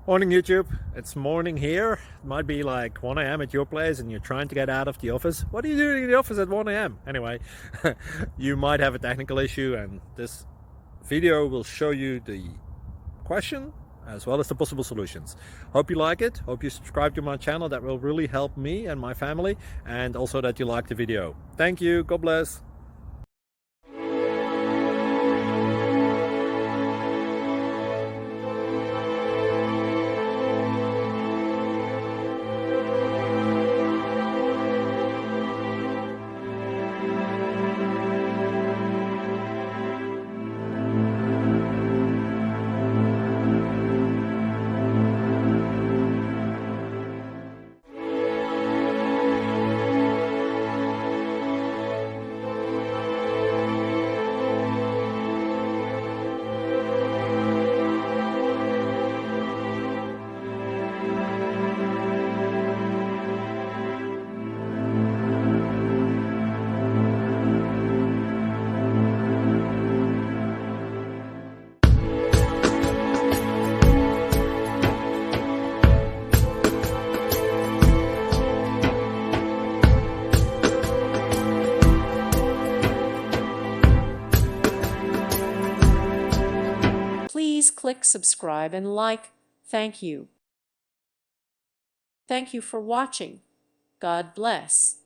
Morning YouTube, it's morning here. It might be like 1 a.m. at your place and you're trying to get out of the office. What are you doing in the office at 1 a.m.? Anyway, you might have a technical issue and this video will show you the question as well as the possible solutions. Hope you like it, hope you subscribe to my channel. That will really help me and my family, and also that you like the video. Thank you, God bless. Please click subscribe and like. Thank you. Thank you for watching. God bless.